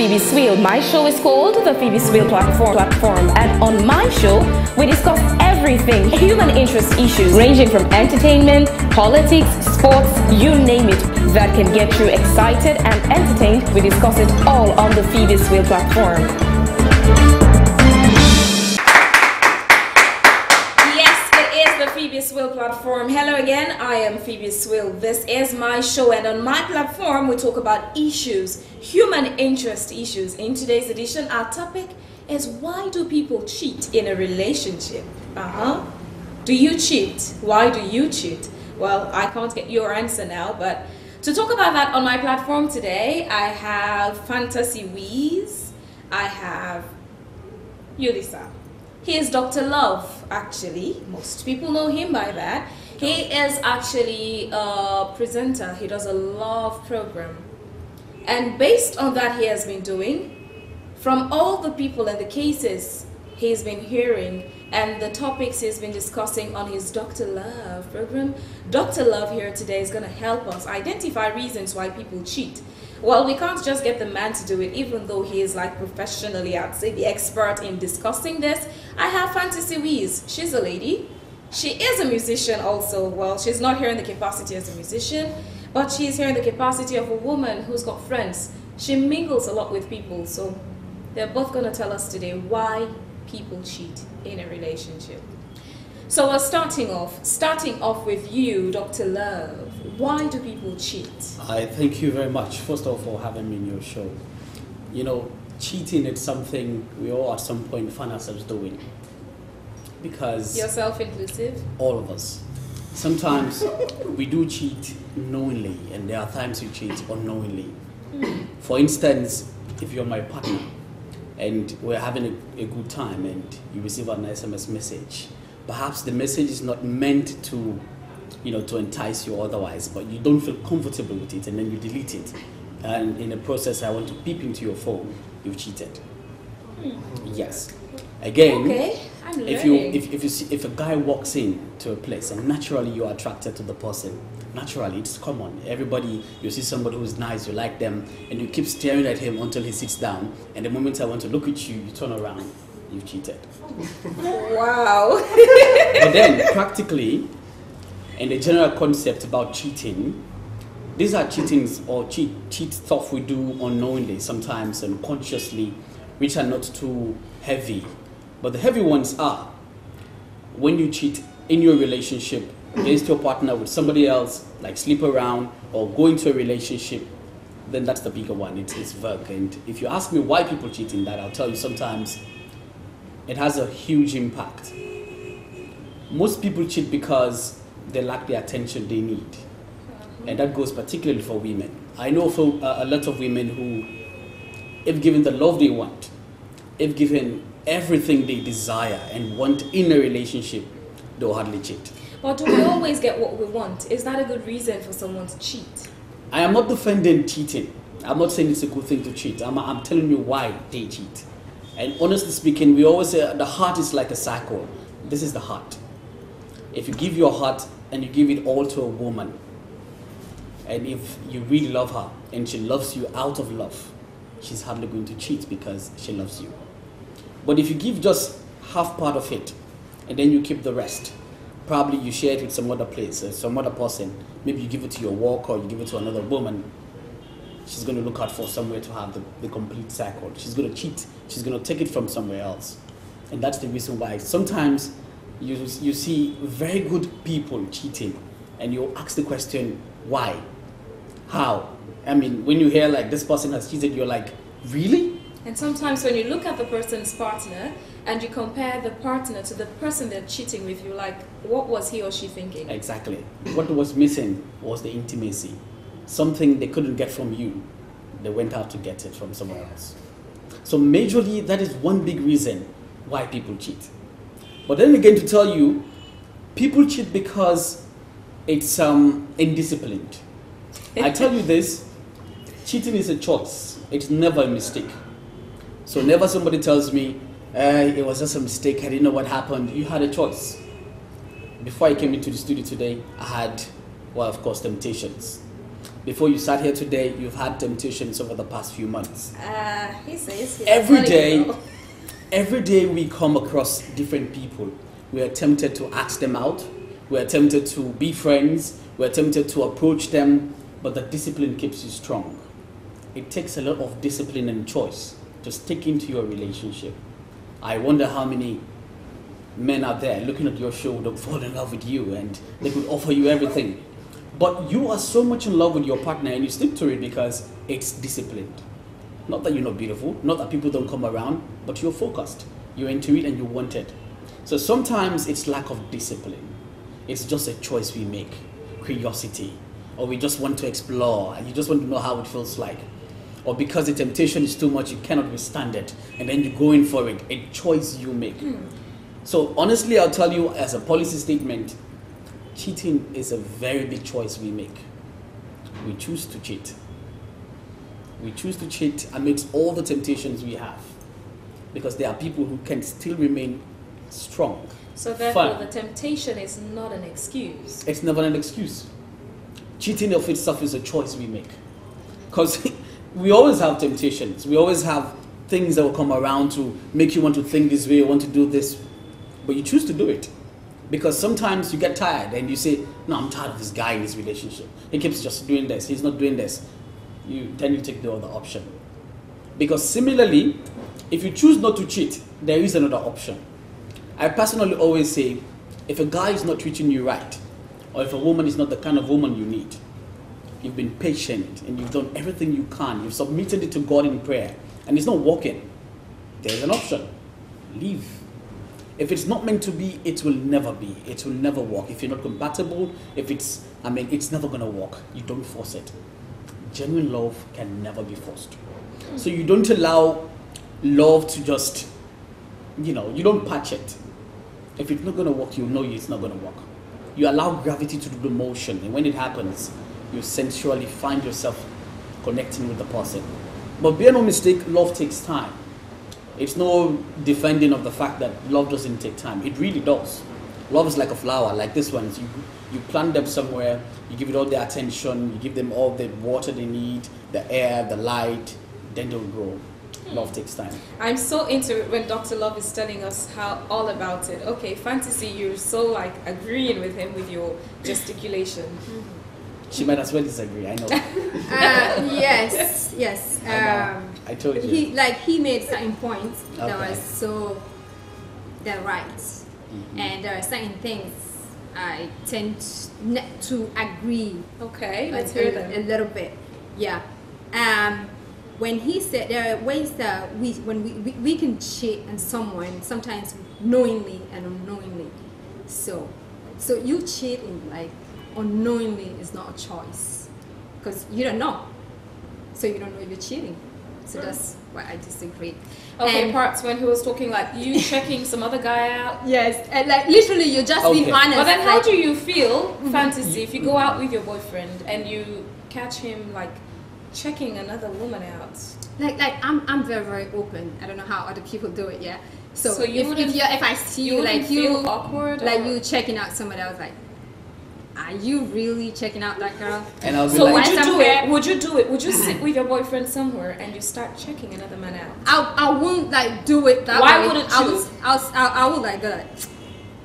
Phebe Swill. My show is called the Phebe Swill platform, and on my show we discuss everything human interest issues ranging from entertainment, politics, sports, you name it, that can get you excited and entertained. We discuss it all on the Phebe Swill platform. The Phebe Swill platform. Hello again, I am Phebe Swill. This is my show, and on my platform we talk about issues, human interest issues. In today's edition, our topic is, why do people cheat in a relationship? Do you cheat? Why do you cheat? Well, I can't get your answer now, but to talk about that on my platform today, I have Fantasy Weeze, I have Yulisa. He is Dr. Love, actually. Most people know him by that. He is actually a presenter. He does a love program. And based on that he has been doing, from all the people and the cases he's been hearing and the topics he's been discussing on his Dr. Love program, Dr. Love here today is going to help us identify reasons why people cheat. Well, we can't just get the man to do it, even though he is like professionally, I'd say, the expert in discussing this. I have Fantasy Weeze. She's a lady. She is a musician also. Well, she's not here in the capacity as a musician, but she's here in the capacity of a woman who's got friends. She mingles a lot with people, so they're both going to tell us today why people cheat in a relationship. So we're starting off with you, Dr. Love. Why do people cheat? I thank you very much, first of all, for having me in your show. You know, cheating is something we all at some point find ourselves doing. Because... Yourself inclusive? All of us. Sometimes we do cheat knowingly, and there are times you cheat unknowingly. For instance, if you're my partner, and we're having a good time, and you receive an SMS message, perhaps the message is not meant to, to entice you otherwise, but you don't feel comfortable with it, and then you delete it. And in the process, I want to peep into your phone. You've cheated. Yes. Again, okay, I'm learning. if a guy walks in to a place and naturally you're attracted to the person, naturally it's common. Everybody, you see somebody who's nice, you like them, and you keep staring at him until he sits down. And the moment I want to look at you, you turn around. You've cheated. Wow. But then, practically, in the general concept about cheating, these are cheatings or cheat stuff we do unknowingly, sometimes unconsciously, which are not too heavy. But the heavy ones are when you cheat in your relationship against your partner with somebody else, like sleep around or go into a relationship, then that's the bigger one. It's work. And if you ask me why people cheat in that, I'll tell you sometimes it has a huge impact. Most people cheat because they lack the attention they need. And that goes particularly for women. I know for a lot of women who, if given the love they want, if given everything they desire and want in a relationship, they'll hardly cheat. But do we always get what we want? Is that a good reason for someone to cheat? I am not defending cheating. I'm not saying it's a good thing to cheat. I'm telling you why they cheat. And honestly speaking, we always say the heart is like a cycle. This is the heart. If you give your heart and you give it all to a woman, and if you really love her and she loves you out of love, she's hardly going to cheat because she loves you. But if you give just half part of it and then you keep the rest, probably you share it with some other place, some other person, maybe you give it to your work or you give it to another woman, she's going to look out for somewhere to have the complete cycle. She's going to cheat. She's going to take it from somewhere else. And that's the reason why sometimes you see very good people cheating and you ask the question, why? How? I mean, when you hear like this person has cheated, you're like, really? And sometimes when you look at the person's partner and you compare the partner to the person they're cheating with, you're like, what was he or she thinking? Exactly. What was missing was the intimacy. Something they couldn't get from you, they went out to get it from somewhere else. So majorly, that is one big reason why people cheat. But then again, to tell you, people cheat because it's indisciplined. I tell you this, cheating is a choice. It's never a mistake. So never somebody tells me, it was just a mistake, I didn't know what happened. You had a choice. Before I came into the studio today, I had, well, of course, temptations. Before you sat here today, you've had temptations over the past few months. He says Every day we come across different people. We are tempted to ask them out. We are tempted to be friends. We are tempted to approach them. But the discipline keeps you strong. It takes a lot of discipline and choice to stick into your relationship. I wonder how many men out there looking at your shoulder fall in love with you and they could offer you everything. But you are so much in love with your partner and you stick to it because it's disciplined. Not that you're not beautiful, not that people don't come around, but you're focused. You're into it and you want it. So sometimes it's lack of discipline. It's just a choice we make, curiosity, or we just want to explore and you just want to know how it feels like. Or because the temptation is too much, you cannot withstand it, and then you go in for it, a choice you make. So honestly, I'll tell you as a policy statement, cheating is a very big choice we make. We choose to cheat. We choose to cheat amidst all the temptations we have, because there are people who can still remain strong. So therefore, the temptation is not an excuse. It's never an excuse. Cheating of itself is a choice we make. Because we always have temptations. We always have things that will come around to make you want to think this way, or want to do this. But you choose to do it. Because sometimes you get tired and you say, no, I'm tired of this guy in this relationship. He keeps just doing this. He's not doing this. Then you take the other option. Because similarly, if you choose not to cheat, there is another option. I personally always say, if a guy is not treating you right, or if a woman is not the kind of woman you need, you've been patient and you've done everything you can, you've submitted it to God in prayer, and it's not working, there's an option. Leave. If it's not meant to be, it will never be. It will never work. If you're not compatible, it's never going to work. You don't force it. Genuine love can never be forced. So you don't allow love to just, you don't patch it. If it's not going to work, you know it's not going to work. You allow gravity to do the motion, and when it happens, you sensually find yourself connecting with the person. But bear no mistake, love takes time. It's no defending of the fact that love doesn't take time. It really does. Love is like a flower, like this one. You plant them somewhere, you give it all the attention, you give them all the water they need, the air, the light, then they'll grow. Love takes time. I'm so into it when Dr. Love is telling us how all about it. Okay, fantasy, you're so like agreeing with him with your gesticulation. She might as well disagree, I know. Yes. I told you. He made certain points that was so right. And there are certain things I tend to agree. Okay, let's hear them. A little bit. Yeah. When he said there are ways that we can cheat on someone, sometimes knowingly and unknowingly. So you cheating like unknowingly is not a choice, because you don't know, so you don't know you're cheating. So that's why I disagree. Okay, parts when he was talking like you checking some other guy out. Yes, and like literally you're just being honest. But then how do you feel, fantasy, if you go out with your boyfriend and you catch him like checking another woman out? Like I'm very, very open. I don't know how other people do it. Yeah. So if I see you like feel awkward, like you checking out somebody else, like, are you really checking out that girl? And I'll be so like, would you do it? Would you do it? Would you sit with your boyfriend somewhere and you start checking another man out? I won't like do it that way. Why wouldn't you? I would like go like,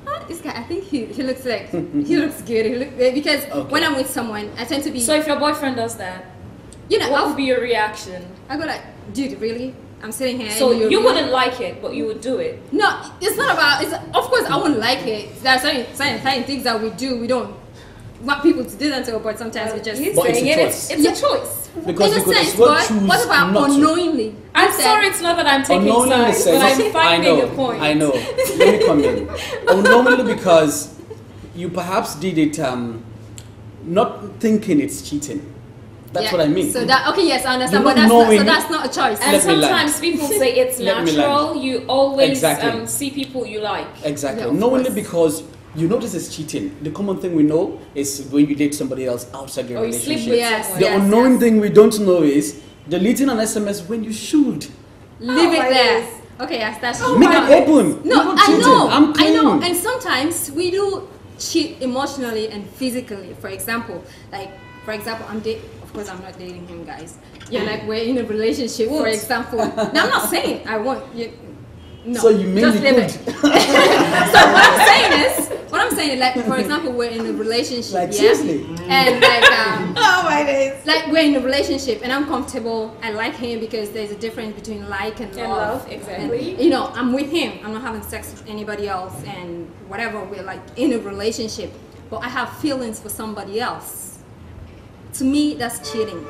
oh, this guy. I think he looks like he looks good. Because when I'm with someone, I tend to be. So if your boyfriend does that, what would be your reaction? I go like, dude, really? I'm sitting here. So you wouldn't like it, but you would do it. No, it's not about. Of course, I wouldn't like it. There are certain things that we do. We don't want people to do that to, but sometimes we just. But it's a choice. Because in you could sense, as well choose what about not unknowingly? I'm sorry, it's not that I'm taking sides, but I'm finding a point. I know. Let me come in. Unknowingly because you perhaps did it not thinking it's cheating. That's what I mean. So that yes, I understand, but that's not a choice. And sometimes people say it's natural. You always see people you like. Exactly. Yeah, knowingly because you know this is cheating. The common thing we know is when you date somebody else outside your relationship. You sleep with someone. The unknowing thing we don't know is deleting an SMS when you should. Leave it there. Okay, yes, that's Make it open. No, I know. And sometimes we do cheat emotionally and physically. For example, of course I'm not dating him, guys. Yeah, like we're in a relationship, for example. Now I'm not saying I want you. No, so you mainly good. So what I'm saying is, like, for example, we're in a relationship, like, seriously? And like, oh my days. like we're in a relationship, and I'm comfortable. I like him because there's a difference between like and love. Exactly. And, you know, I'm with him. I'm not having sex with anybody else, and whatever. We're like in a relationship, but I have feelings for somebody else. To me, that's cheating.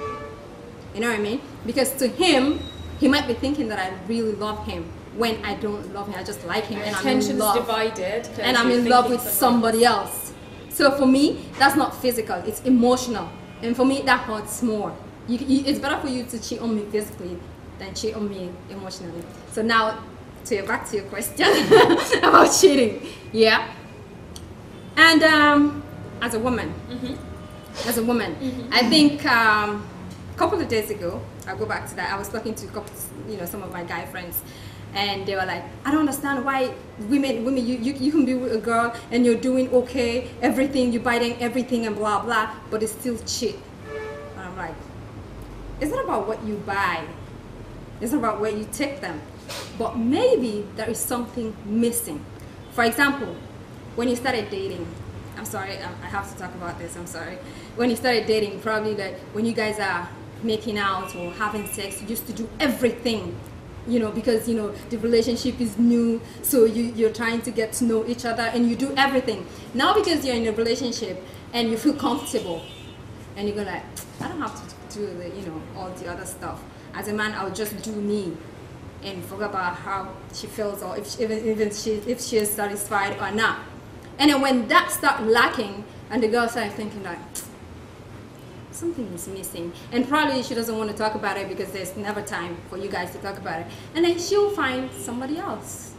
You know what I mean? Because to him, he might be thinking that I really love him. When I don't love him, I just like him, and I'm in love. Divided, and I'm in love with somebody else. So for me, that's not physical; it's emotional, and for me, that hurts more. It's better for you to cheat on me physically than cheat on me emotionally. So now, back to your question about cheating, yeah. And as a woman, I think a couple of days ago, I'll go back to that. I was talking to some of my guy friends. And they were like, I don't understand why women, you can be with a girl and you're doing okay, everything, you're buying everything and blah, blah, but it's still cheap. And I'm like, it's not about what you buy. It's not about where you take them. But maybe there is something missing. For example, when you started dating, I'm sorry, I have to talk about this, I'm sorry. When you started dating, probably like when you guys are making out or having sex, you used to do everything. You know, because, you know, the relationship is new, so you're trying to get to know each other, and you do everything. Now because you're in a relationship and you feel comfortable, and you go like, I don't have to do the, all the other stuff. As a man, I'll just do me and forget about how she feels, or if she is satisfied or not. And then when that starts lacking, and the girl starts thinking like, something is missing, and probably she doesn't want to talk about it because there's never time for you guys to talk about it, and then she'll find somebody else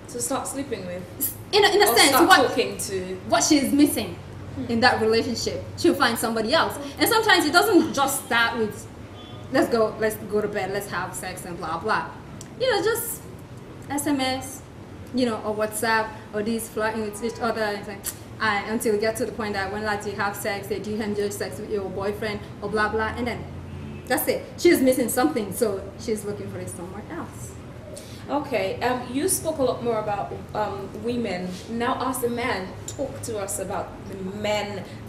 to start sleeping with, in a sense, talking to what she's missing in that relationship. She'll find somebody else, and sometimes it doesn't just start with let's go to bed, let's have sex and blah blah. Just SMS, or WhatsApp, or these flirting with each other, and it's like, until we get to the point that when you have sex, do you enjoy sex with your boyfriend or blah blah, and then that's it. She's missing something, so she's looking for it somewhere else. Okay, you spoke a lot more about women. Now, as a man, talk to us about the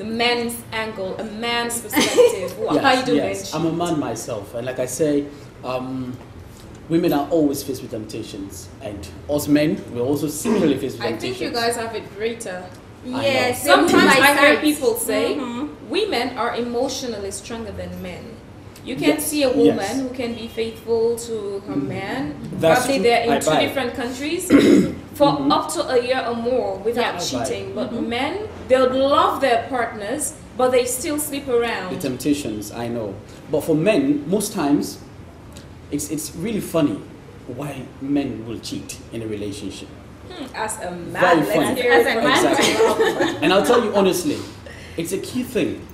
men's angle, a man's perspective. How you doing? Yes, I'm a man myself, and like I say, women are always faced with temptations, and us men, we're also similarly faced with temptations. I think you guys have it greater. Yes, sometimes I hear people say women are emotionally stronger than men. You can see a woman who can be faithful to her man. Probably they're in two different countries for up to a year or more without cheating. But men, they'll love their partners, but they still sleep around. The temptations, I know. But for men, most times, it's really funny why men will cheat in a relationship. As a man, Exactly. And I'll tell you honestly, it's a key thing.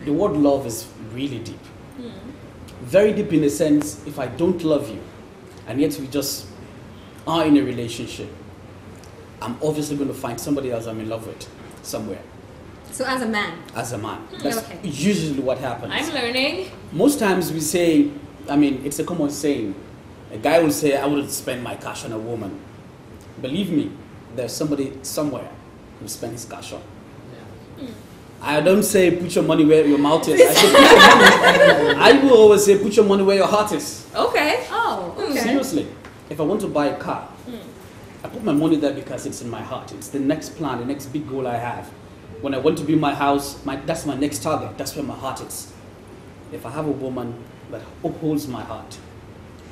The word love is really deep. Very deep in the sense, if I don't love you, and yet we just are in a relationship, I'm obviously going to find somebody else I'm in love with somewhere. So as a man? As a man. That's usually what happens. I'm learning. Most times we say, it's a common saying, a guy will say, I wouldn't spend my cash on a woman. Believe me, there's somebody somewhere who spend his cash on. I don't say put your money where your mouth is. I say put your money. I will always say put your money where your heart is. Okay. Oh, okay. Seriously, if I want to buy a car, I put my money there because it's in my heart. It's the next plan, the next big goal I have. When I want to build my house, that's my next target. That's where my heart is. If I have a woman that upholds my heart,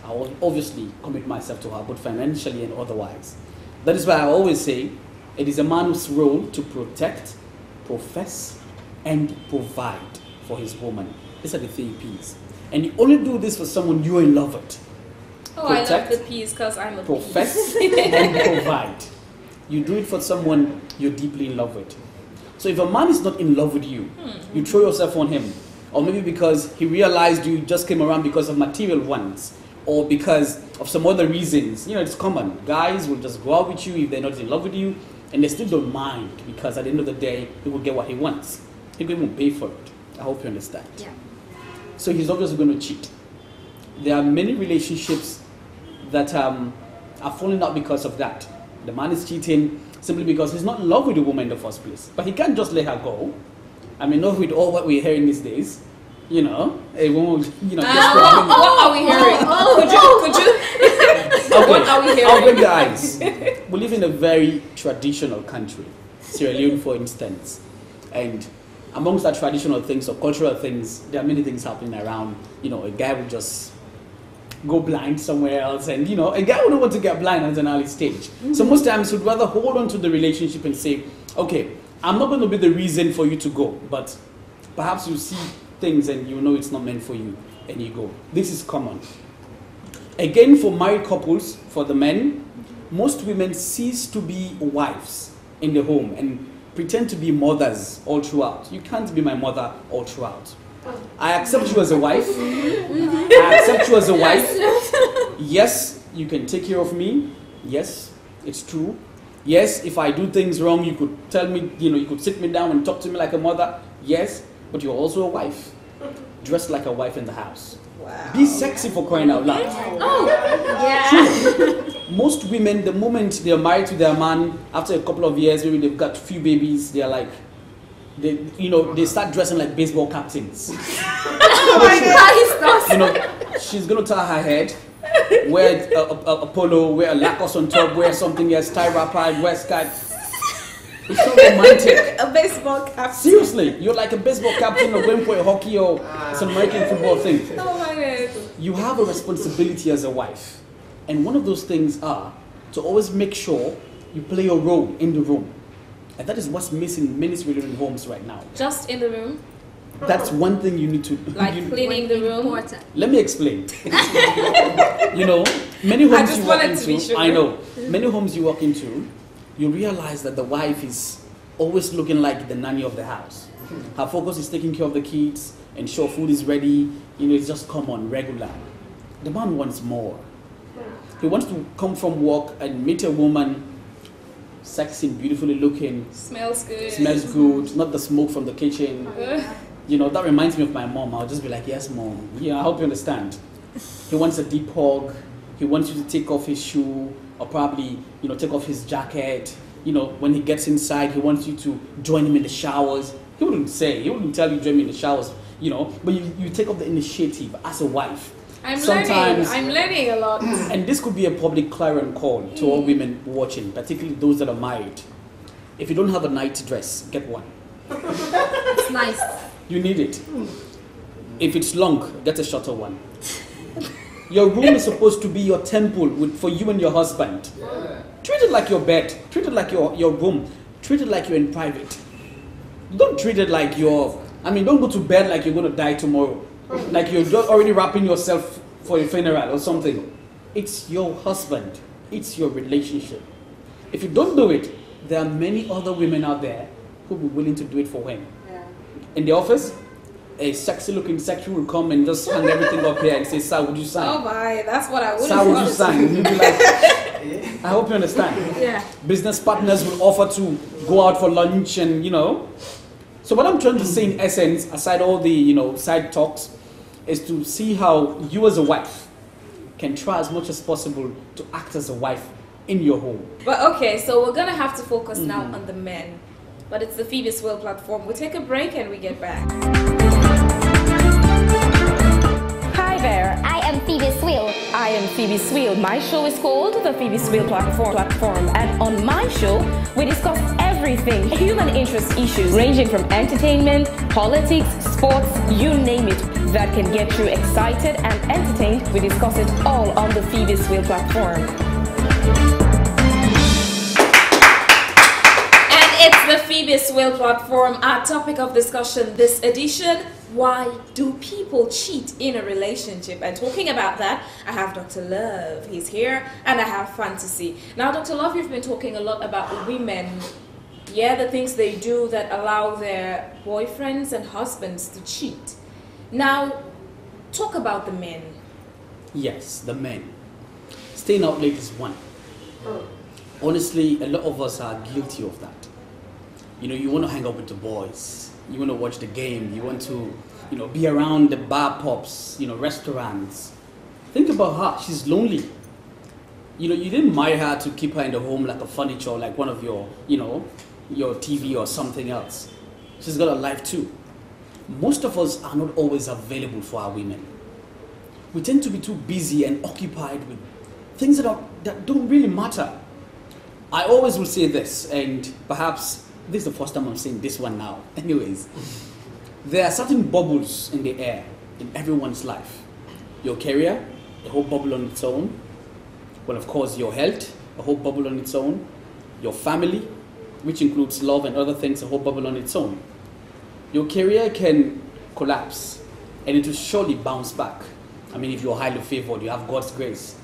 I will obviously commit myself to her, both financially and otherwise. That is why I always say it is a man's role to protect, profess, and provide for his woman. These are the 3 P's. And you only do this for someone you're in love with. Protect, I love the P's because I'm a profess and provide. You do it for someone you're deeply in love with. So if a man is not in love with you, you throw yourself on him. Or maybe because he realized you just came around because of material wants, or because of some other reasons. It's common. Guys will just go out with you if they're not in love with you. And they still don't mind because at the end of the day, he will get what he wants. He will even pay for it. I hope you understand. Yeah. So he's obviously going to cheat. There are many relationships that are falling out because of that. The man is cheating simply because he's not in love with the woman in the first place. But he can't just let her go. I mean, not with all what we're hearing these days. You know, a woman, you know, just what are we hearing? Could you? Okay, What are we hearing? I'll break the ice. We live in a very traditional country, Sierra Leone, for instance. And amongst our traditional things or cultural things, there are many things happening around. You know, a guy will just go blind somewhere else, and you know, a guy wouldn't want to get blind at an early stage. So most times he'd rather hold on to the relationship and say, okay, I'm not going to be the reason for you to go, but perhaps you see things and you know it's not meant for you, and you go. This is common. Again, for married couples, for the men, most women cease to be wives in the home and pretend to be mothers all throughout. You can't be my mother all throughout. I accept you as a wife. I accept you as a wife. Yes, you can take care of me. Yes, it's true. Yes, if I do things wrong, you could tell me, you know, you could sit me down and talk to me like a mother. Yes, but you're also a wife. Dress like a wife in the house. Wow. Be sexy, for crying out loud. Oh, yeah. Most women, the moment they're married to their man, after a couple of years, maybe they've got a few babies, they're like, they start dressing like baseball captains. Oh my God. You know, she's gonna tie her head, wear a polo, wear a Lacoste on top, wear something else, tie wrapper, wear skirt. It's so romantic. A baseball cap. Seriously, you're like a baseball captain or going for a hockey or some American football thing. Oh my God. You have a responsibility as a wife, and one of those things are to always make sure you play your role in the room. And that is what's missing in many Sri Lankan homes right now. Just in the room? That's one thing you need to... Like cleaning the room? Important. Let me explain. You know, many homes just you walk wanted to be into... sure. I know. Many homes you walk into, you realize that the wife is always looking like the nanny of the house. Her focus is taking care of the kids, ensure food is ready. You know, it's just common, regular. The man wants more. He wants to come from work and meet a woman, sexy, beautifully looking, Smells good, not the smoke from the kitchen. You know, that reminds me of my mom. I'll just be like, yes, mom. Yeah, I hope you understand. He wants a deep hug. He wants you to take off his shoe or probably, you know, take off his jacket. You know, when he gets inside, he wants you to join him in the showers. He wouldn't tell you join me in the showers, you know, but you take up the initiative as a wife. I'm learning a lot. And this could be a public clarion call to all women watching, particularly those that are married. If you don't have a night dress, get one. It's nice. You need it. If it's long, get a shorter one. Your room is supposed to be your temple for you and your husband. Treat it like your bed. Treat it like your room. Treat it like you're in private. Don't treat it like don't go to bed like you're going to die tomorrow. Like you're just already wrapping yourself for a funeral or something. It's your husband. It's your relationship. If you don't do it, there are many other women out there who will be willing to do it for him. Yeah. In the office, a sexy looking secretary will come and just hang everything up here and say, sir, would you sign? Oh my, that's what I would Sir, would you sign? And you'll be like, I hope you understand. Yeah. Business partners will offer to go out for lunch and, you know. So what I'm trying to say in essence, aside all the, you know, side talks, is to see how you as a wife can try as much as possible to act as a wife in your home. But okay, so we're gonna have to focus now on the men. But it's the Phebe Swill platform. We take a break and we get back. Hi there. I am Phoebe Swill. I am Phoebe Swill. My show is called the Phebe Swill platform. And on my show, we discuss everything, human interest issues, ranging from entertainment, politics, sports, you name it, that can get you excited and entertained. We discuss it all on the Phebe Swill platform. And it's the Phebe Swill platform. Our topic of discussion this edition: why do people cheat in a relationship? And talking about that, I have Dr. Love. He's here, and I have Fantasy. Now, Dr. Love, you've been talking a lot about women. Yeah, the things they do that allow their boyfriends and husbands to cheat. Now, talk about the men. Yes, the men. Staying out late is one. Honestly, a lot of us are guilty of that. You know, you want to hang out with the boys, you want to watch the game, you want to, be around the bar pops, restaurants. Think about her, she's lonely. You didn't marry her to keep her in the home like a furniture, like one of your, your TV or something else. She's got a life too. Most of us are not always available for our women. We tend to be too busy and occupied with things that don't really matter. I always will say this, and perhaps this is the first time I'm saying this one now. Anyways, there are certain bubbles in the air in everyone's life. Your career, a whole bubble on its own. Well, of course, your health, a whole bubble on its own. Your family, which includes love and other things, a whole bubble on its own. Your career can collapse, and it will surely bounce back. I mean, if you're highly favored, you have God's grace.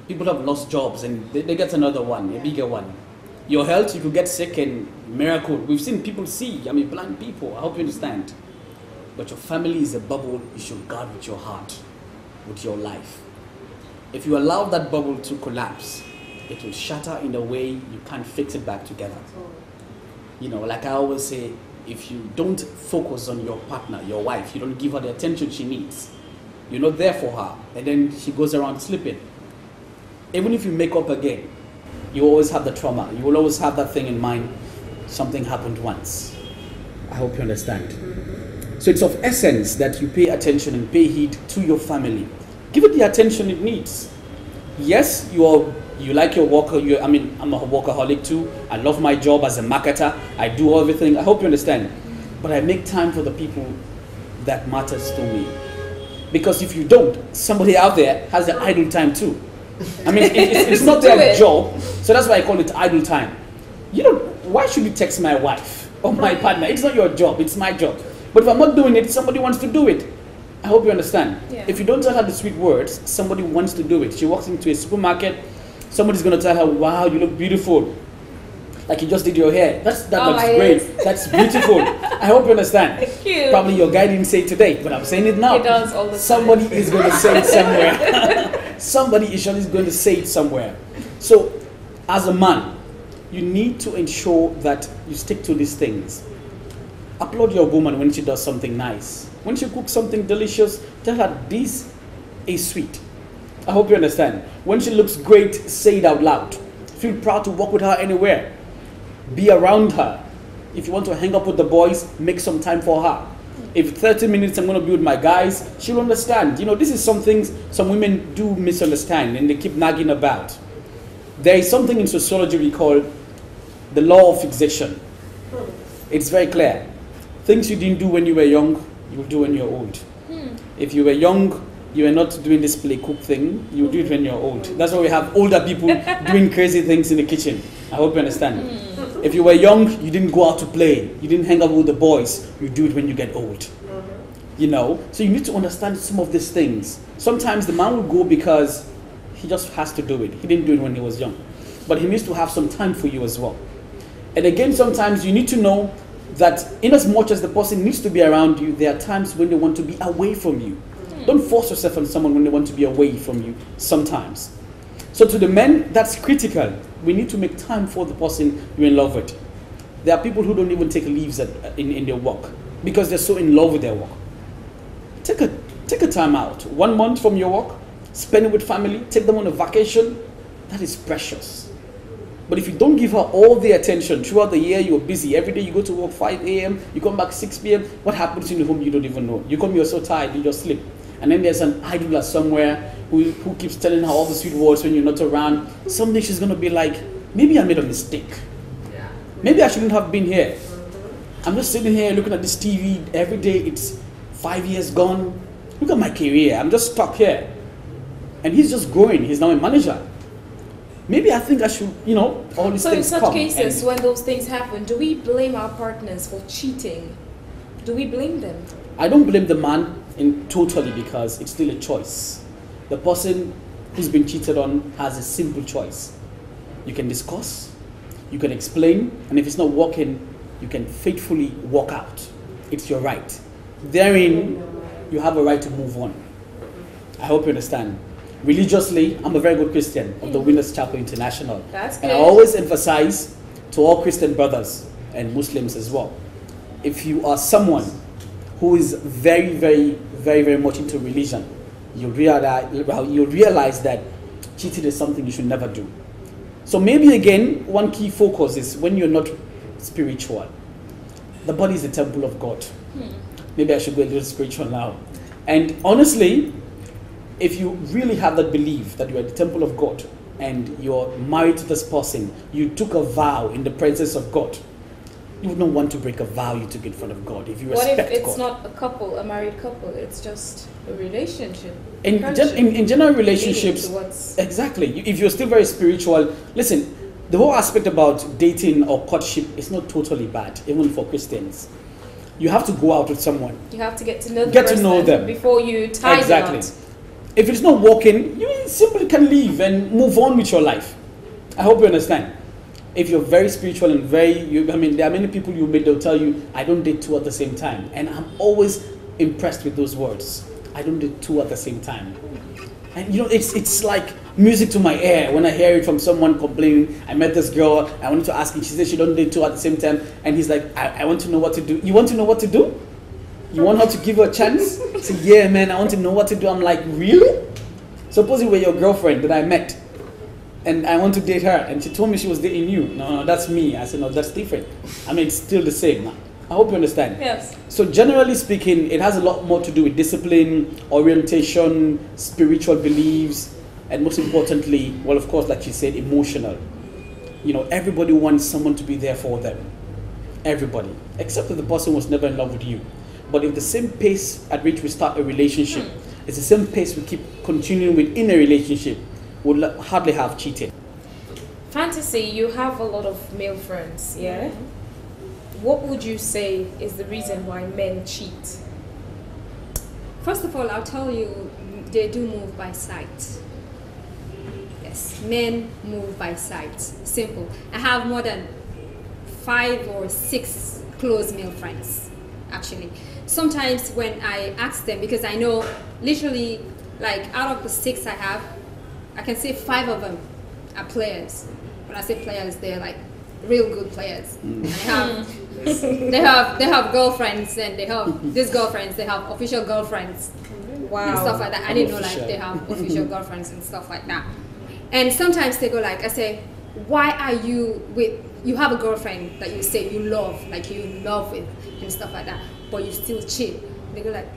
People have lost jobs, and they get another one, a bigger one. Your health, you could get sick and miracle. We've seen people see, blind people. I hope you understand. But your family is a bubble you should guard with your heart, with your life. If you allow that bubble to collapse, it will shatter in a way you can't fix it back together. Like I always say, if you don't focus on your partner, your wife, you don't give her the attention she needs, you're not there for her, and then she goes around sleeping. Even if you make up again, you always have the trauma. You will always have that thing in mind. Something happened once. I hope you understand. So it's of essence that you pay attention and pay heed to your family. Give it the attention it needs. Yes, you like your work. I'm a workaholic too. I love my job as a marketer. I do everything. I hope you understand. But I make time for the people that matters to me. Because if you don't, somebody out there has the idle time too. It's not their job, so that's why I call it idle time. Why should you text my wife or my partner? It's not your job, it's my job. But if I'm not doing it, somebody wants to do it. I hope you understand. Yeah. If you don't tell her the sweet words, somebody wants to do it. She walks into a supermarket, somebody's going to tell her, wow, you look beautiful. Like you just did your hair. That looks great. That's beautiful. I hope you understand. Thank you. Probably your guy didn't say it today, but I'm saying it now. He does all the time. Somebody is going to say it somewhere. Somebody is surely going to say it somewhere. So, as a man, you need to ensure that you stick to these things. Applaud your woman when she does something nice. When she cooks something delicious, tell her this is sweet. I hope you understand. When she looks great, say it out loud. Feel proud to walk with her anywhere. Be around her. If you want to hang up with the boys, make some time for her. If 30 minutes I'm going to be with my guys, she'll understand. This is some things some women do misunderstand and they keep nagging about. There is something in sociology we call the law of fixation. It's very clear. Things you didn't do when you were young, you'll do when you're old. If you were young, you were not doing this play cook thing, you'll do it when you're old. That's why we have older people doing crazy things in the kitchen. I hope you understand. If you were young, you didn't go out to play. You didn't hang out with the boys. You do it when you get old. So you need to understand some of these things. Sometimes the man will go because he just has to do it. He didn't do it when he was young. But he needs to have some time for you as well. And again, sometimes you need to know that in as much as the person needs to be around you, there are times when they want to be away from you. Don't force yourself on someone when they want to be away from you sometimes. So to the men, that's critical. We need to make time for the person you're in love with. There are people who don't even take leaves in their work because they're so in love with their work. Take a time out. 1 month from your work, spend it with family, take them on a vacation. That is precious. But if you don't give her all the attention throughout the year, you're busy. Every day you go to work 5 a.m., you come back 6 p.m. What happens in the home you don't even know. You come, you're so tired, you just sleep. And then there's an idler somewhere who keeps telling her all the sweet words when you're not around. Someday she's going to be like, maybe I made a mistake. Maybe I shouldn't have been here. I'm just sitting here looking at this TV every day. It's 5 years gone. Look at my career. I'm just stuck here. And he's just growing. He's now a manager. Maybe I think I should, all these things come. So in such cases, when those things happen, do we blame our partners for cheating? Do we blame them? I don't blame the man totally because it's still a choice. The person who's been cheated on has a simple choice. You can discuss, you can explain, and if it's not working, you can faithfully walk out. It's your right. Therein, you have a right to move on. I hope you understand. Religiously, I'm a very good Christian of the Winners Chapel International. That's And I good. always emphasize to all Christian brothers and Muslims as well, if you are someone who is very, very, very, very much into religion, you'll realize that cheating is something you should never do. So maybe again, one key focus is when you're not spiritual. The body is the temple of God. Maybe I should go a little spiritual now. And honestly, if you really have that belief that you are the temple of God and you're married to this person, you took a vow in the presence of God, you would not want to break a vow you took in front of God if you respect God. What if it's not a couple, a married couple, it's just a relationship? In general relationships, towards... exactly. If you're still very spiritual, listen, the whole aspect about dating or courtship is not totally bad, even for Christians. You have to go out with someone. You have to get to know the Get to know them. before you tie Exactly. the knot. If it's not working, you simply can leave and move on with your life. I hope you understand. If you're very spiritual and I mean, there are many people you meet, they'll tell you, I don't date two at the same time. And I'm always impressed with those words. I don't date two at the same time. And you know, it's like music to my ear when I hear it from someone complaining, I met this girl, I wanted to ask her, she said she don't date two at the same time. And he's like, I want to know what to do. You want to know what to do? You want her to give her a chance? Say, yeah, man, I want to know what to do. I'm like, really? Suppose you were your girlfriend that I met, and I want to date her, and she told me she was dating you. No, that's me. I said, no, that's different. I mean, it's still the same. I hope you understand. Yes. So generally speaking, it has a lot more to do with discipline, orientation, spiritual beliefs, and most importantly, well, of course, like you said, emotional. You know, everybody wants someone to be there for them. Everybody. Except if the person was never in love with you. But if the same pace at which we start a relationship is the same pace we keep continuing with in a relationship, we'll hardly have cheating. Fantasy, you have a lot of male friends, yeah? What would you say is the reason why men cheat? First of all, I'll tell you, they do move by sight. Yes, men move by sight. Simple. I have more than 5 or 6 close male friends, actually. Sometimes when I ask them, because I know literally, like out of the 6 I have, I can say 5 of them are players. When I say players, they're like real good players. And they have girlfriends, and they have these girlfriends, they have official girlfriends. Wow. And stuff like that. I didn't know like they have official girlfriends and stuff like that. And sometimes they go like, I say, why are you with, you have a girlfriend that you say you love, like you in love with and stuff like that, but you still cheat. They go like,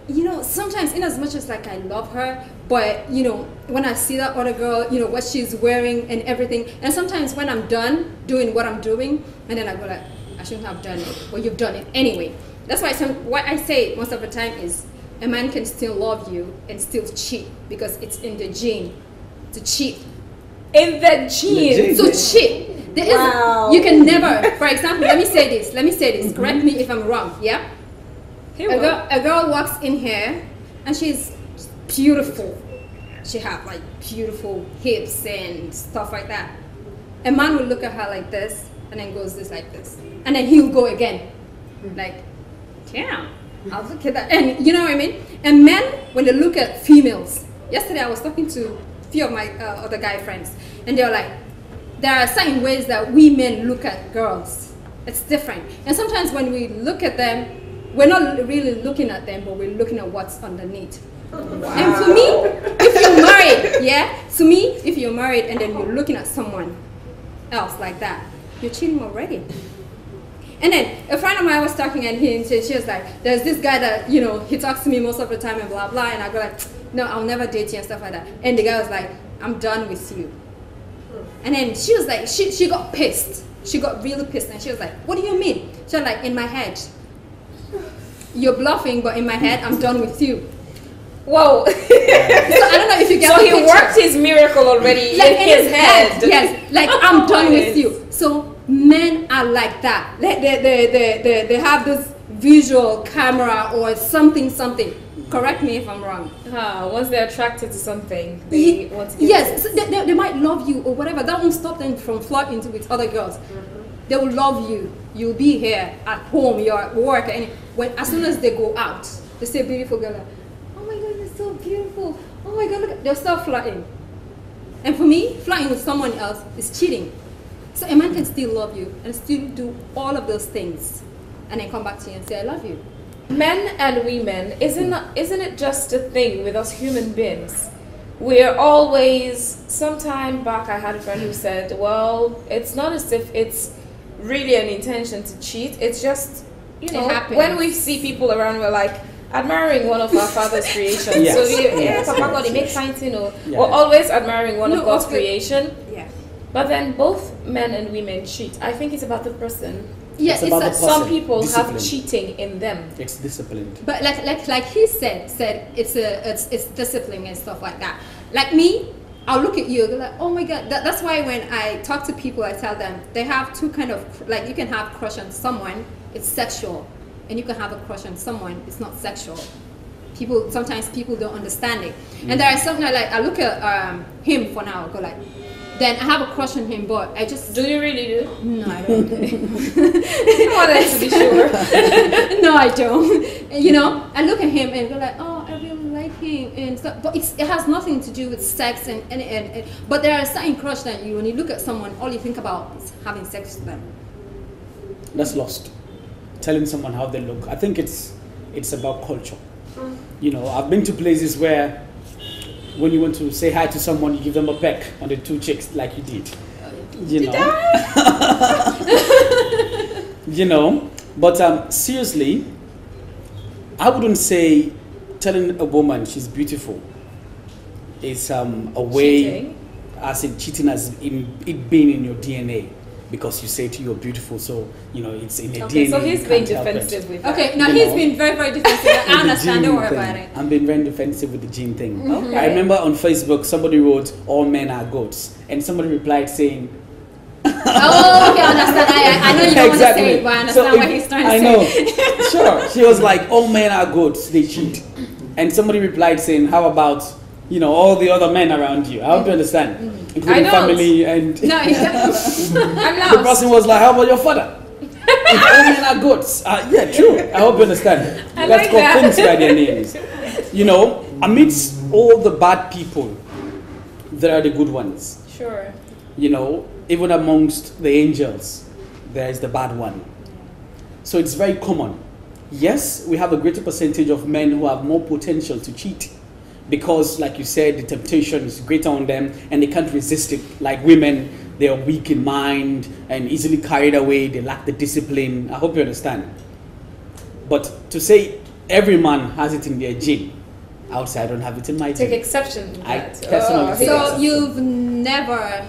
you know, sometimes in as much as like I love her, but you know, when I see that other girl, you know, what she's wearing and everything, and sometimes when I'm done doing what I'm doing, and then I go like, I shouldn't have done it, but you've done it anyway. That's why what I say most of the time is, a man can still love you and still cheat, because it's in the gene to cheat. In the gene. So cheat. There Wow. is, you can never, for example, let me say this, correct me if I'm wrong, yeah? A girl walks in here and she's beautiful. She have like beautiful hips and stuff like that. A man will look at her like this and then goes this like this. And then he'll go again. Like, damn, I'll look at that. And you know what I mean? And men, when they look at females, yesterday I was talking to a few of my other guy friends, and they're like, there are certain ways that we men look at girls. It's different. And sometimes when we look at them, we're not really looking at them, but we're looking at what's underneath. Wow. And to me, if you're married, yeah, to me, if you're married and then you're looking at someone else like that, you're cheating already. And then a friend of mine was talking, and she was like, there's this guy that, you know, he talks to me most of the time and blah, blah, and I go like, no, I'll never date you and stuff like that. And the guy was like, I'm done with you. And then she was like, she got pissed. She got really pissed, and she was like, what do you mean? She was like, in my head, you're bluffing, but in my head, I'm done with you. Whoa. So I don't know if you get So the he picture. worked his miracle already Like in his head. Yes, like I'm done with Yes. you. So men are like that. They have this visual camera or something. Correct me if I'm wrong. Once they're attracted to something, they want to get Yes, so they might love you or whatever. That won't stop them from flirting with other girls. They will love you. You'll be here at home, you're at work, and as soon as they go out, they say beautiful girl, like, oh my God, you're so beautiful. Oh oh my God, look, they'll start flirting. And for me, flirting with someone else is cheating. So a man can still love you and still do all of those things and then come back to you and say, I love you. Men and women, isn't it just a thing with us human beings? We're always, some time back I had a friend who said, well, it's not as if it's really an intention to cheat, it's just, you know, when we see people around, we're like, admiring one of our Father's creations. Yes. So Papa God, he makes something, we're always admiring one of God's creation. Yeah. But then both men and women cheat. I think it's about the person. Yes, it's about the person. Some people Discipline. have cheating in them. It's disciplined. But like he said it's discipline and stuff like that. Like me, I'll look at you, like, oh my God. That's why when I talk to people, I tell them they have two kind of, like, you can have a crush on someone, it's sexual, and you can have a crush on someone, it's not sexual. Sometimes people don't understand it. And there is something I look at him for now, go like, then I have a crush on him, but I just... Do you really do? No, I don't. I wanted to be sure. No, I don't. You know, I look at him and go like, oh, I really like him and stuff. But it has nothing to do with sex and but there are certain crush that when you look at someone, all you think about is having sex with them. That's lost. Telling someone how they look. I think it's about culture. You know, I've been to places where when you want to say hi to someone, you give them a peck on the two cheeks like you did. You know. You know. But seriously, I wouldn't say telling a woman she's beautiful is a way Cheating. as in cheating as in it being in your DNA. Because you say to you're beautiful, so you know it's in a DNA. So he's you being can't help it. defensive with that. Okay, no, You he's know. been very, very defensive. I With the understand, don't gene worry thing. about it. I'm being very defensive with the gene thing. Okay. I remember on Facebook somebody wrote all men are goats, and somebody replied saying, Oh, okay, I understand. I know you don't want to say it, but I understand what he's trying to say. I know. Sure. She was like, all men are goats, they cheat. And somebody replied saying, how about, you know, all the other men around you? I hope you understand. Including I don't. family and... No, you don't. I'm The lost. person was like, how about your father? If all men are goats. Yeah, true. I hope you understand. I That's like called that. things by their names. You know, amidst all the bad people, there are the good ones. Sure. You know, even amongst the angels, there is the bad one. So it's very common. Yes, we have a greater percentage of men who have more potential to cheat because, like you said, the temptation is greater on them and they can't resist it. Like women, they are weak in mind and easily carried away. They lack the discipline. I hope you understand. But to say every man has it in their gene, I would say I don't have it in my Take gene. exception to I that. personally say So you've never,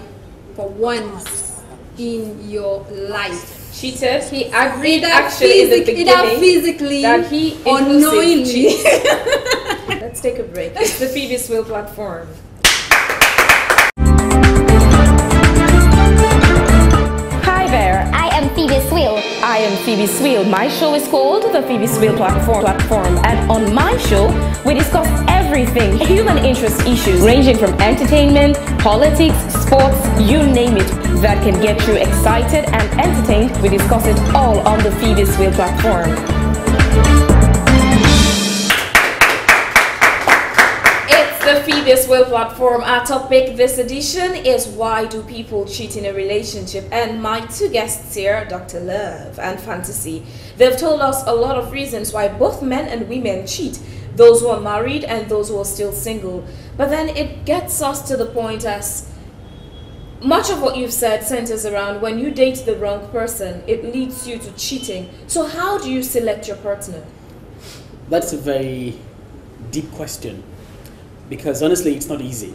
for once in your life, cheated. He agreed either actually in the beginning physically that he or inclusive knowingly. cheats. Let's take a break. It's the Phebe Swill platform. Hi there, I am Phebe Swill. I am Phoebe Swill. My show is called the Phoebe Swill platform. And on my show, we discuss everything human interest issues ranging from entertainment, politics, sports, you name it, that can get you excited and entertained. We discuss it all on the Phoebe Swill platform. It's the Phoebe Swill platform. Our topic this edition is why do people cheat in a relationship? And my two guests here, Dr. Love and Fantasy, they've told us a lot of reasons why both men and women cheat. Those who are married and those who are still single. But then it gets us to the point as much of what you've said centers around when you date the wrong person, it leads you to cheating. So how do you select your partner? That's a very deep question because honestly, it's not easy.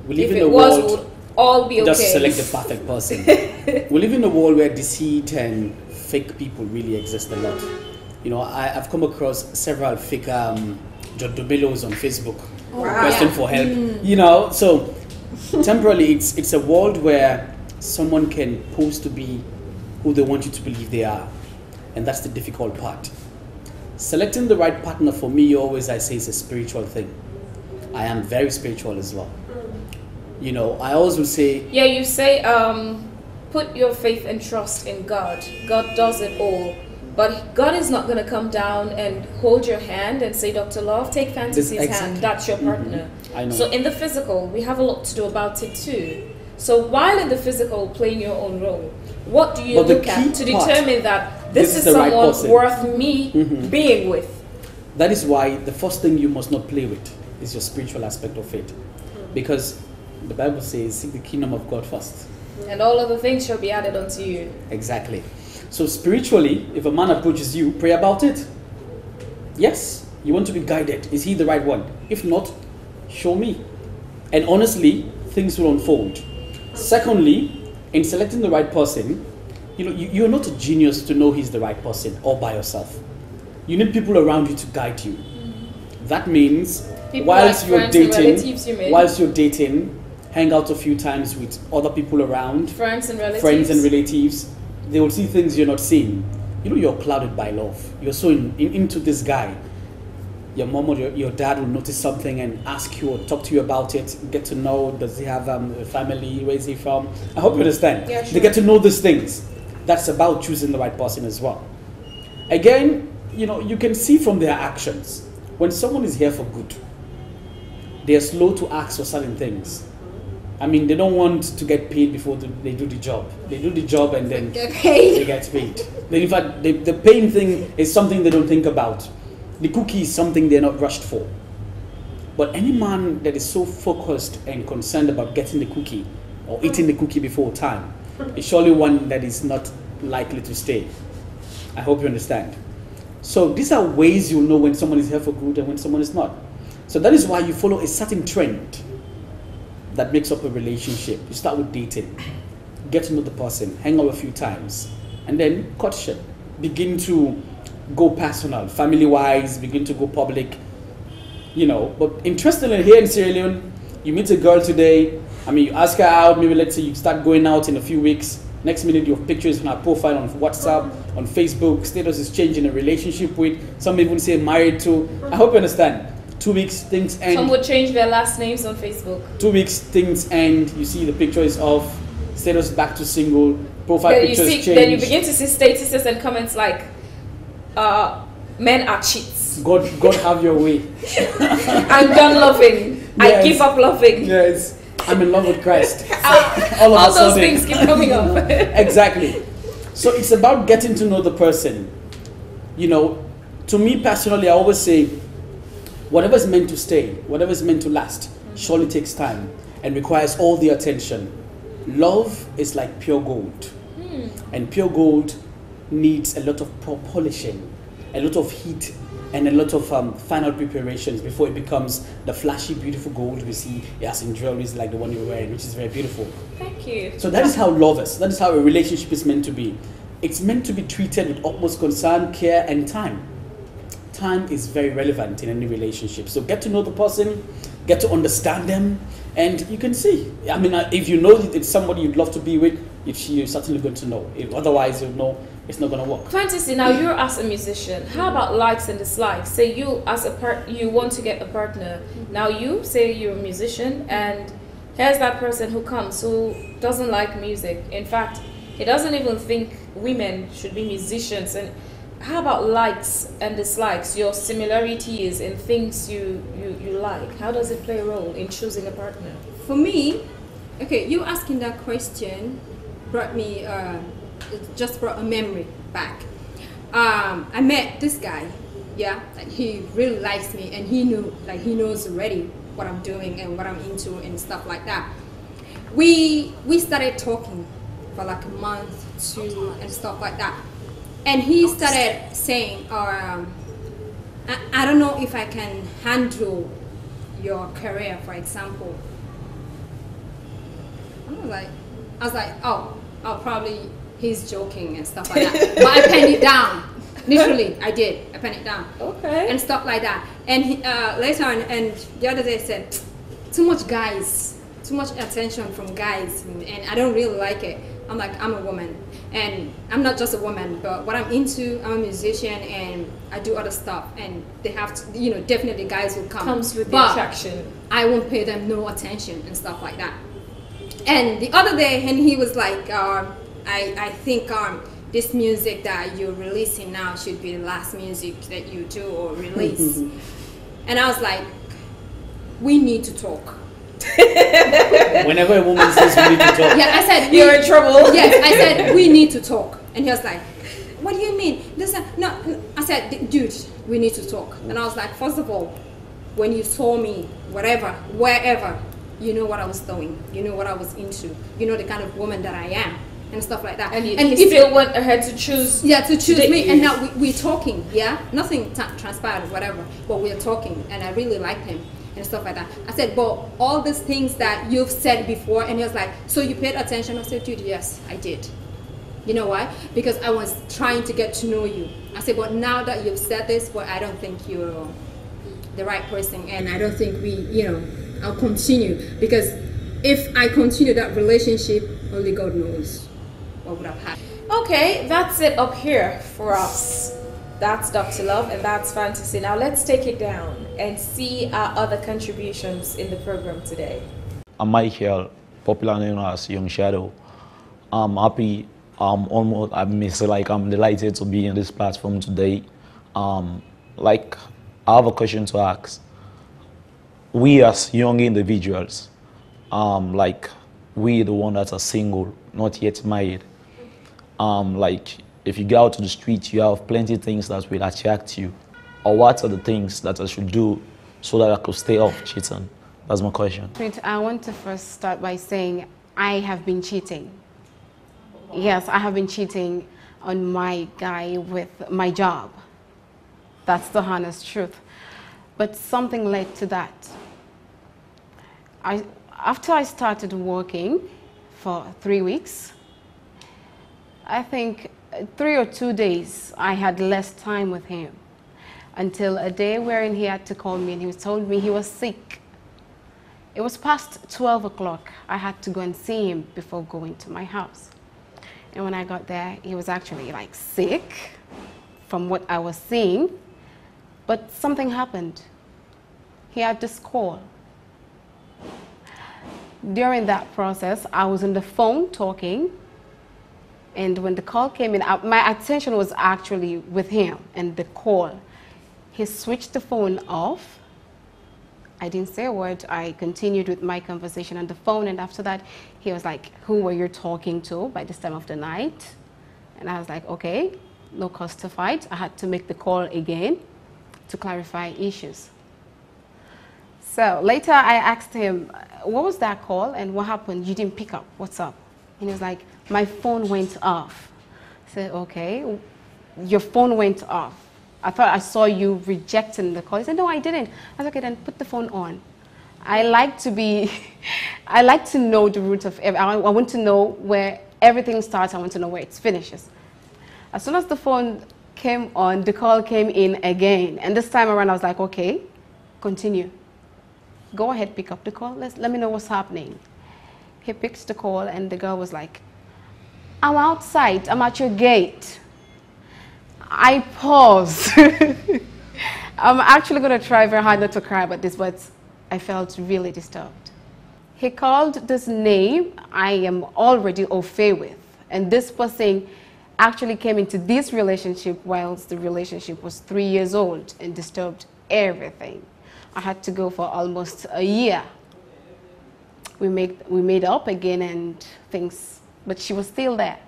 We live If in it a was, world would all be okay. just select the perfect person. We live in a world where deceit and fake people really exist a lot. You know, I've come across several fake John Dobelos on Facebook, requesting for help. You know, so temporarily, it's a world where someone can pose to be who they want you to believe they are, and that's the difficult part. Selecting the right partner for me, always I say, is a spiritual thing. I am very spiritual as well. You know, I always will say, Yeah, you say put your faith and trust in God. God does it all. But God is not going to come down and hold your hand and say, Dr. Love, take Fantasy's hand. That's your partner. I know. So in the physical, we have a lot to do about it too. So while in the physical, playing your own role, what do you look at to determine that this is someone worth me being with? That is why the first thing you must not play with is your spiritual aspect of it. Because the Bible says, seek the kingdom of God first. And all other things shall be added unto you. Exactly. So spiritually, if a man approaches you, pray about it. Yes, you want to be guided. Is he the right one? If not, show me. And honestly, things will unfold. Secondly, in selecting the right person, you're not a genius to know he's the right person all by yourself. You need people around you to guide you. That means whilst you're dating, hang out a few times with other people around, friends and relatives. They will see things you're not seeing. You're clouded by love. You're so into this guy. Your mom or your dad will notice something and ask you or talk to you about it. Get to know, does he have a family? Where is he from? I hope you understand. Yeah, sure. They get to know these things. That's about choosing the right person as well. Again, you can see from their actions. When someone is here for good, they are slow to ask for certain things. I mean, they don't want to get paid before they do the job. They do the job and then they get paid. In fact, the paying thing is something they don't think about. The cookie is something they're not rushed for. But any man that is so focused and concerned about getting the cookie or eating the cookie before time is surely one that is not likely to stay. I hope you understand. So these are ways you'll know when someone is here for good and when someone is not. So that is why you follow a certain trend that makes up a relationship. You start with dating, get to know the person, hang out a few times, and then courtship. Begin to go personal, family-wise, begin to go public, But interestingly, here in Sierra Leone, you meet a girl today, you ask her out, maybe let's say you start going out in a few weeks, next minute your picture is on her profile on WhatsApp, on Facebook, status is changing, a relationship with, some even say married to. I hope you understand. 2 weeks, things end. Some would change their last names on Facebook. 2 weeks, things end, you see the picture is off, status back to single, profile pictures change. Then you begin to see statuses and comments like, men are cheats. God have your way. I'm done loving. Yes. I give up loving. Yes. I'm in love with Christ. All those things keep coming up. Exactly. So it's about getting to know the person. To me personally, I always say, whatever is meant to stay, whatever is meant to last, surely takes time and requires all the attention. Love is like pure gold. And pure gold needs a lot of polishing, a lot of heat, and a lot of final preparations before it becomes the flashy, beautiful gold we see as in jewelry, like the one you're wearing, which is very beautiful. Thank you. So that is how love is. That is how a relationship is meant to be. It's meant to be treated with utmost concern, care, and time. Time is very relevant in any relationship. So get to know the person, get to understand them, and you can see. If you know that it's somebody you'd love to be with, you're certainly going to know. Otherwise, you'll know it's not going to work. Fantasy, now you're as a musician. How about likes and dislikes? Say you as you want to get a partner. Now you say you're a musician, and here's that person who comes who doesn't like music. In fact, he doesn't even think women should be musicians. And how about likes and dislikes? Your similarities in things you like. How does it play a role in choosing a partner? For me, okay, you asking that question brought me just brought a memory back. I met this guy, and he really likes me, and he knows already what I'm doing and what I'm into and stuff like that. We started talking for like a month, 2, and stuff like that. And he started saying, I don't know if I can handle your career, for example. I was like, oh, probably he's joking and stuff like that. But I penned it down. Literally, I did. I penned it down. Okay. And stuff like that. And he, later on, and the other day said, too much attention from guys, and I don't really like it. I'm like, I'm a woman, and I'm not just a woman, but what I'm into, I'm a musician, and I do other stuff, and they have to, definitely guys will come. Comes with the attraction. I won't pay them no attention and stuff like that. And the other day, and he was like, I think this music that you're releasing now should be the last music that you do or release. And I was like, we need to talk. Whenever a woman says we need to talk. Yeah, I said, you're in trouble. Yes, I said, we need to talk. And he was like, what do you mean? Listen, no. I said, dude, we need to talk. And I was like, first of all, when you saw me, whatever, wherever, you know what I was doing. You know what I was into. You know the kind of woman that I am. And stuff like that. And you still want her to choose? Yeah, to choose me. And now we're talking, yeah? Nothing transpired, whatever. But we're talking. And I really liked him. And stuff like that. I said, but all these things that you've said before, and he was like, so you paid attention? I said, dude, yes, I did. You know why? Because I was trying to get to know you. I said, but now that you've said this, well, I don't think you're the right person, and I don't think I'll continue. Because if I continue that relationship, only God knows what would have happened. Okay, that's it up here for us. That's Dr. Love and that's Fantasy. Now let's take it down and see our other contributions in the program today. I'm Michael, popularly known as Young Shadow. I'm happy. I'm delighted to be on this platform today. I have a question to ask. We as young individuals, we the one that are single, not yet married, if you go out to the street, you have plenty of things that will attract you. Or what are the things that I should do so that I could stay off cheating? That's my question. I want to first start by saying I have been cheating. Yes, I have been cheating on my guy with my job. That's the honest truth. But something led to that. After I started working for 3 weeks, I think 3 or 2 days, I had less time with him until a day wherein he had to call me and he told me he was sick. It was past 12 o'clock. I had to go and see him before going to my house. And when I got there, he was actually sick from what I was seeing, but something happened. He had this call. During that process, I was on the phone talking. And when the call came in, my attention was actually with him and the call. He switched the phone off. I didn't say a word. I continued with my conversation on the phone. And after that, he was like, who were you talking to by this time of the night? And I was like, okay, no cause to fight. I had to make the call again to clarify issues. So later I asked him, what was that call and what happened? You didn't pick up. What's up? And he was like, my phone went off. I said, okay, your phone went off. I thought I saw you rejecting the call. He said, no, I didn't. I was like, okay, then put the phone on. I like to know the root of everything. I want to know where everything starts. I want to know where it finishes. As soon as the phone came on, the call came in again. And this time around, I was like, okay, continue. Go ahead, pick up the call. Let me know what's happening. He picked the call and the girl was like, I'm outside, I'm at your gate. I paused. I'm actually going to try very hard not to cry about this, but I felt really disturbed. He called this name I am already au fait with. And this person actually came into this relationship whilst the relationship was 3 years old and disturbed everything. I had to go for almost a year. We made up again and things, but she was still there.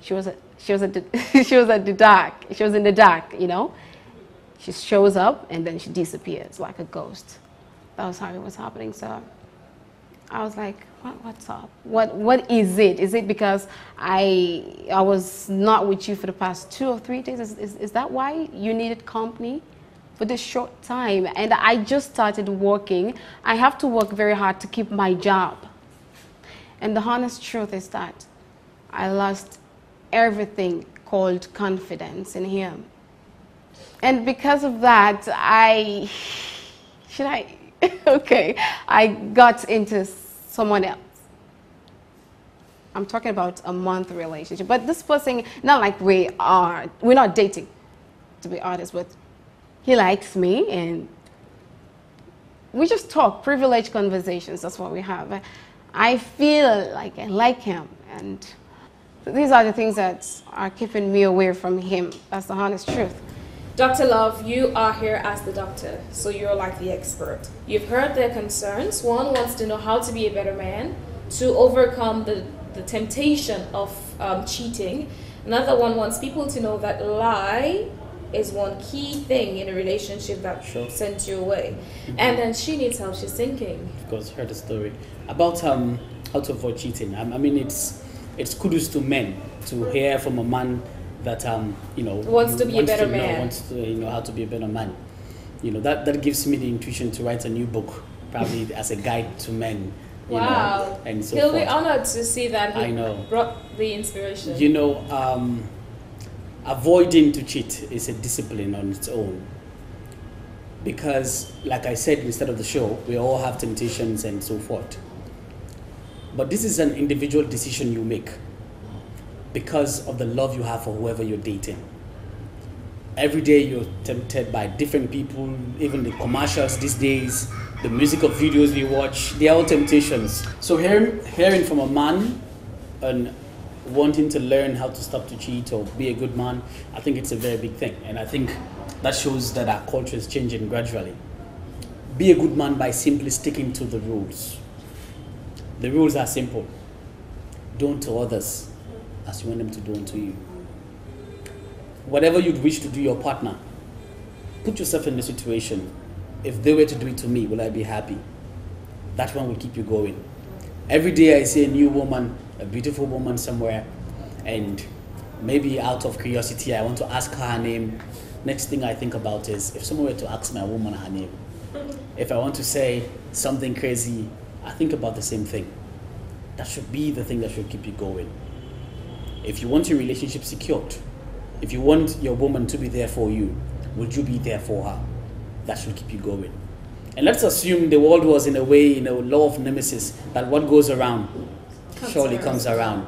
She was in the dark, you know. She shows up and then she disappears like a ghost. That was how it was happening. So I was like, what's up? What is it? Is it because I was not with you for the past 2 or 3 days? Is that why you needed company for this short time? And I just started working. I have to work very hard to keep my job. And the honest truth is that I lost everything called confidence in him. And because of that, I got into someone else. I'm talking about a month relationship. But this person, not like we're not dating, to be honest, but he likes me and we just talk, privileged conversations, that's what we have. I feel like I like him, and These are the things that are keeping me away from him. That's the honest truth. Dr. Love, you are here as the doctor, so you're like the expert. You've heard their concerns. One wants to know how to be a better man, to overcome the temptation of cheating. Another one wants people to know that lie is one key thing in a relationship that sends you away. And then she needs help. She's thinking. Of course, heard the story about how to avoid cheating. I mean, it's kudos to men to hear from a man that wants to be a better man, wants to how to be a better man. That gives me the intuition to write a new book, probably as a guide to men. Wow. And so he'll forth. be honored to see that he I know. brought the inspiration. Avoiding to cheat is a discipline on its own. Because, like I said instead of the show, we all have temptations and so forth. But this is an individual decision you make because of the love you have for whoever you're dating. Every day you're tempted by different people, even the commercials these days, the musical videos we watch, they are all temptations. So hearing from a man and wanting to learn how to stop to cheat or be a good man, I think it's a very big thing. And I think that shows that our culture is changing gradually. Be a good man by simply sticking to the rules. The rules are simple. Do unto others as you want them to do unto you. Whatever you'd wish to do your partner, put yourself in the situation. If they were to do it to me, will I be happy? That one will keep you going. Every day I see a new woman, a beautiful woman somewhere, and maybe out of curiosity I want to ask her name. Next thing I think about is if someone were to ask my woman her name. If I want to say something crazy, I think about the same thing. That should be the thing that should keep you going. If you want your relationship secured, if you want your woman to be there for you, would you be there for her? That should keep you going. And let's assume the world was in a way, law of nemesis, that what goes around surely comes around.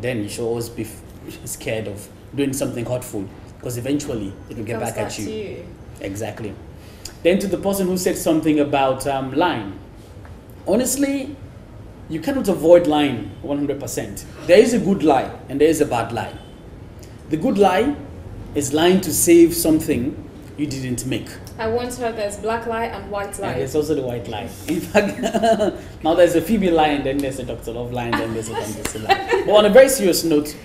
Then you should always be scared of doing something hurtful, because eventually it will get back at you. Exactly. Then to the person who said something about lying. Honestly, you cannot avoid lying 100%. There is a good lie and there is a bad lie. The good lie is lying to save something you didn't make. I once heard there's black lie and white lie. And there's also the white lie. In fact, now there's a Phebe lie and then there's a Dr. Love lie and then there's a fantasy lie. But on a very serious note,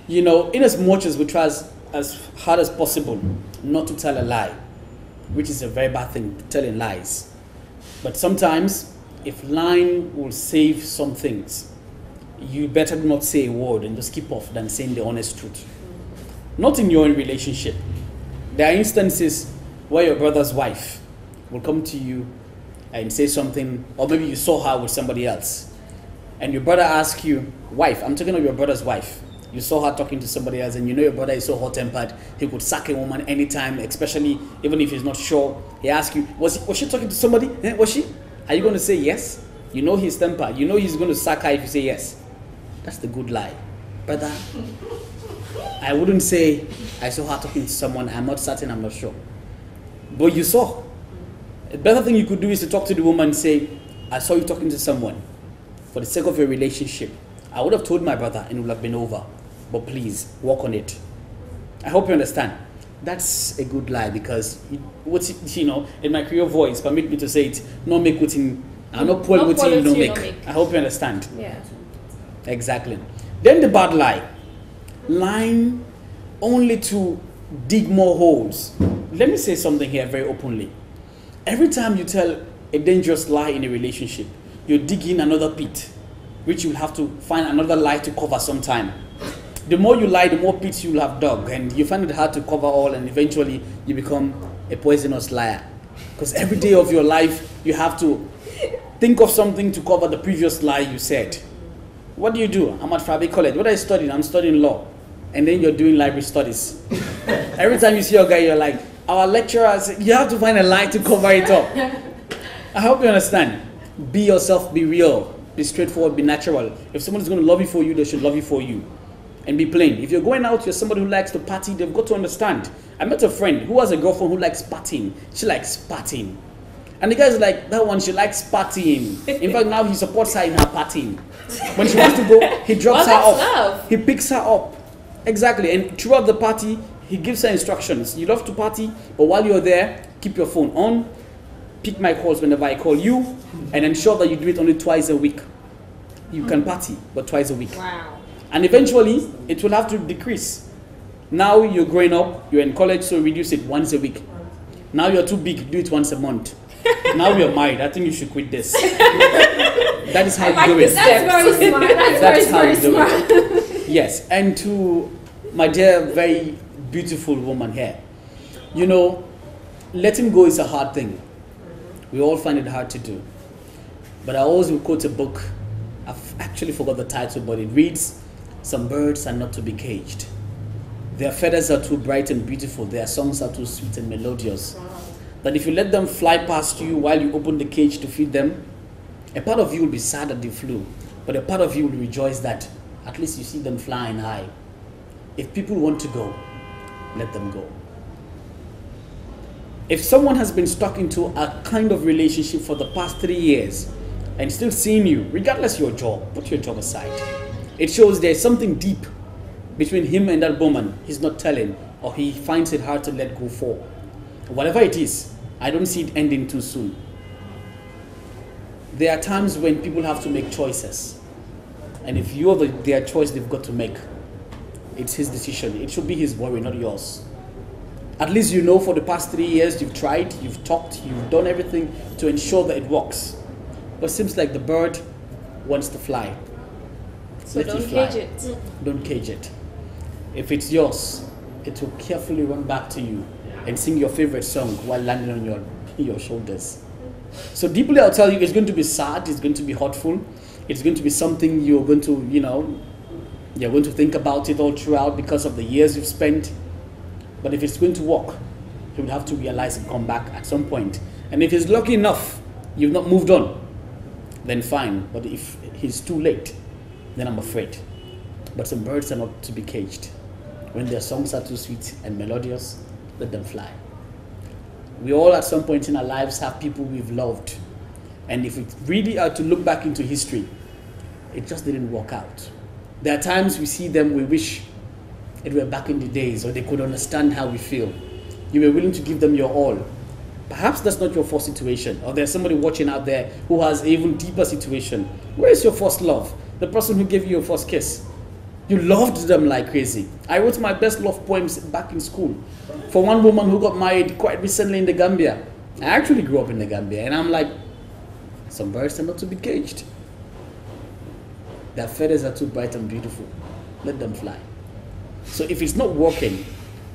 in as much as we try as hard as possible not to tell a lie, which is a very bad thing, telling lies. But sometimes, if lying will save some things, you better not say a word and just keep off than saying the honest truth. Not in your own relationship. There are instances where your brother's wife will come to you and say something, or maybe you saw her with somebody else, and your brother asks you, wife, I'm talking of your brother's wife. You saw her talking to somebody else, and your brother is so hot-tempered, he could sack a woman anytime, especially even if he's not sure. He asks you, was she talking to somebody? Was she? Are you going to say yes? You know his temper. You know he's going to sack her if you say yes. That's the good lie. Brother, I wouldn't say I saw her talking to someone. I'm not certain, I'm not sure. But you saw. The better thing you could do is to talk to the woman and say, I saw you talking to someone. For the sake of your relationship, I would have told my brother and it would have been over. But please, work on it. I hope you understand. That's a good lie because, in my Creole voice, permit me to say it, no make what in, not pull what you no make. I hope you understand. Yeah. Exactly. Then the bad lie. Lying only to dig more holes. Let me say something here very openly. Every time you tell a dangerous lie in a relationship, you're digging another pit, which you'll have to find another lie to cover sometime. The more you lie, the more pits you'll have dug, and you find it hard to cover all, and eventually you become a poisonous liar. Because every day of your life, you have to think of something to cover the previous lie you said. What do? I'm at Phebe College. What are you studying? I'm studying law. And then you're doing library studies. Every time you see a guy, you're like, our lecturer said, you have to find a lie to cover it up. I hope you understand. Be yourself, be real, be straightforward, be natural. If someone's going to love you for you, they should love you for you. And be plain. If you're going out, you're somebody who likes to party, they've got to understand. I met a friend who has a girlfriend who likes partying. She likes partying. And the guy's like, that one, she likes partying. In fact, now he supports her in her partying. When she wants to go, he drops her off. Love. He picks her up. Exactly. And throughout the party, he gives her instructions. You love to party, but while you're there, keep your phone on, pick my calls whenever I call you, and ensure that you do it only twice a week. You can party, but twice a week. Wow. And eventually, it will have to decrease. Now you're growing up, you're in college, so reduce it once a week. Now you're too big, do it once a month. Now we're married, I think you should quit this. That is how you do it. That's very smart. That's how very you do smart. it. Yes, and to my dear, very beautiful woman here, you know, letting go is a hard thing. We all find it hard to do. But I always will quote a book. I've actually forgot the title, but it reads, "Some birds are not to be caged. Their feathers are too bright and beautiful. Their songs are too sweet and melodious. That if you let them fly past you while you open the cage to feed them, a part of you will be sad that they flew, but a part of you will rejoice that at least you see them flying high. If people want to go, let them go." If someone has been stuck into a kind of relationship for the past 3 years and still seeing you, regardless of your job, put your job aside. It shows there's something deep between him and that woman he's not telling, or he finds it hard to let go for. Whatever it is, I don't see it ending too soon. There are times when people have to make choices. And if you're their choice they've got to make, it's his decision. It should be his worry, not yours. At least you know for the past 3 years you've tried, you've talked, you've done everything to ensure that it works. But it seems like the bird wants to fly. So Let it don't fly. cage it. Don't cage it. If it's yours, it will carefully run back to you and sing your favorite song while landing on your shoulders. So deeply I'll tell you, it's going to be sad, it's going to be hurtful, it's going to be something you're going to, you're going to think about it all throughout because of the years you've spent. But if it's going to work, he will have to realize and come back at some point. And if he's lucky enough, you've not moved on, then fine. But if he's too late, then I'm afraid. But some birds are not to be caged. When their songs are too sweet and melodious, let them fly. We all at some point in our lives have people we've loved. And if we really are to look back into history, it just didn't work out. There are times we see them, we wish it were back in the days, or they could understand how we feel. You were willing to give them your all. Perhaps that's not your first situation, or there's somebody watching out there who has an even deeper situation. Where is your first love? The person who gave you your first kiss. You loved them like crazy. I wrote my best love poems back in school for one woman who got married quite recently in the Gambia. I actually grew up in the Gambia, and I'm like, some birds are not to be caged. Their feathers are too bright and beautiful. Let them fly. So if it's not working,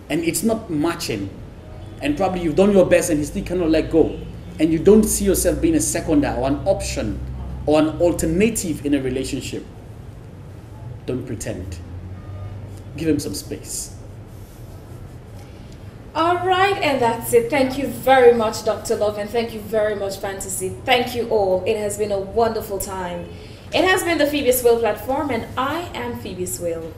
and it's not matching, and probably you've done your best and he still cannot let go, and you don't see yourself being a secondary or an option or an alternative in a relationship, don't pretend. Give him some space. All right, and that's it. Thank you very much, Dr. Love, and thank you very much, Fantasy. Thank you all. It has been a wonderful time. It has been the Phebe Swill platform, and I am Phebe Swill.